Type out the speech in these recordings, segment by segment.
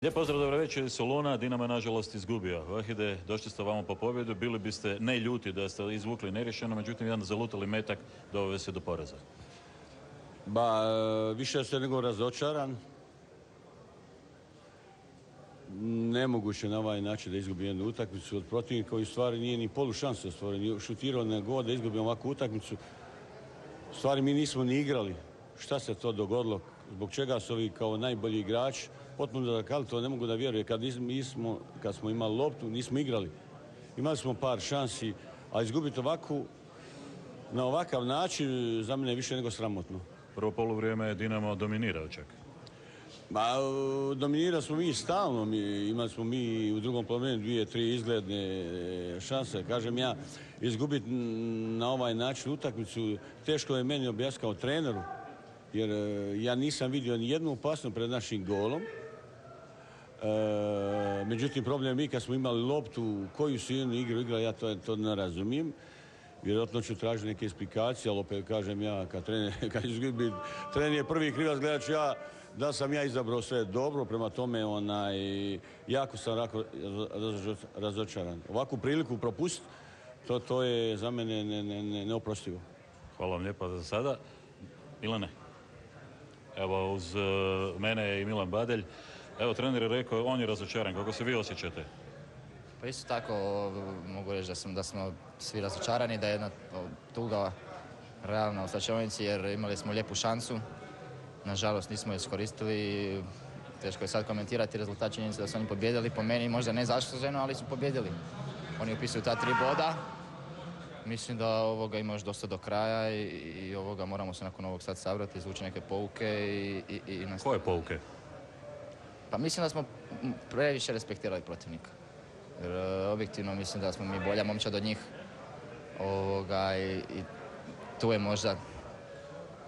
Lijep pozdrav, dobro večer iz Soluna. Dinamo je nažalost izgubio. Vahide, došli ste ovamo po pobjedu, bili biste ne ljuti da ste izvukli nerješeno, međutim jedan zalutali metak doveo se do poraza. Više se nego razočaran. Nemoguće na ovaj način da izgubi jednu utakmicu od protivnika koji u stvari nije ni polu šanse stvoren, šutirao nego da izgubimo ovakvu utakmicu. U stvari mi nismo ni igrali. Šta se to dogodilo? Zbog čega su ovi kao najbolji igrači potpuno da to ne mogu da vjeruje. Kad smo imali loptu, nismo igrali. Imali smo par šansi, a izgubiti na ovakav način za mene je više nego sramotno. Prvo poluvrijeme je Dinamo dominirao čak. Dominirali smo mi stalno. Imali smo mi u drugom polovremenu 2-3 izgledne šanse. Kažem ja, izgubiti na ovaj način utakmicu teško je meni objasniti kao treneru. Jer ja nisam vidio ni jednu opasnost pred našim golom. Međutim, problem je mi kad smo imali loptu, koju su jednu igru igrali, ja to ne razumijem. Vjerojatno ću tražiti neke eksplikacije, ali opet kažem ja, kad izgubi trener je prvi krivac, gledat ću ja da sam ja izabrao sve dobro, prema tome jako sam razočaran. Ovakvu priliku propustiti, to je za mene neoprostivo. Hvala vam lijepa za sada. Milane, evo uz mene je i Milan Badelj. Evo, trener je rekao, on je razočaran. Kako se vi osjećate? Pa isto tako mogu reći da smo svi razočarani, da je jedna tuga realna u slačionici jer imali smo lijepu šansu. Nažalost nismo je iskoristili. Teško je sad komentirati rezultat, činjenica da su oni pobjedili. Po meni možda ne zasluženo, ali su pobjedili. Oni upisuju ta 3 boda. Mislim da ima još dosta do kraja i moramo se nakon ovog sad sabrati, izvući neke pouke i nastaviti. Koje pouke? Pa mislim da smo previše respektirali protivnika. Jer objektivno mislim da smo mi bolja momčad od njih. I tu je možda...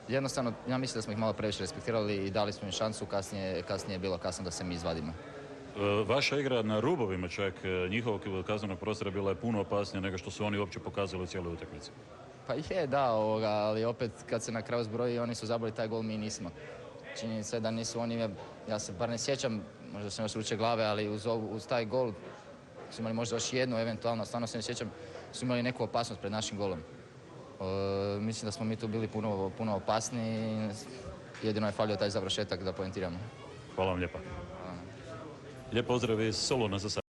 Jednostavno, ja mislim da smo ih malo previše respektirali i dali smo im šansu, kasnije je bilo kasno da se mi izvadimo. Vaša igra na rubovima čak njihovog kaznenog prostora bila je puno opasnija nego što su oni uopće pokazali u cijeloj utakmici. Pa je, da, ali opet kad se na kraju zbroji oni su zabili taj gol, mi nismo. Činjenica je da nisu oni, ja se bar ne sjećam, možda sam još ruče glave, ali uz taj gol su imali možda još jednu, eventualno, stvarno se ne sjećam, su imali neku opasnost pred našim golom. Mislim da smo mi tu bili puno opasni, jedino je falio taj završetak da poentiramo. Hvala vam lijepa. Lijep pozdrav iz Soluna za sad.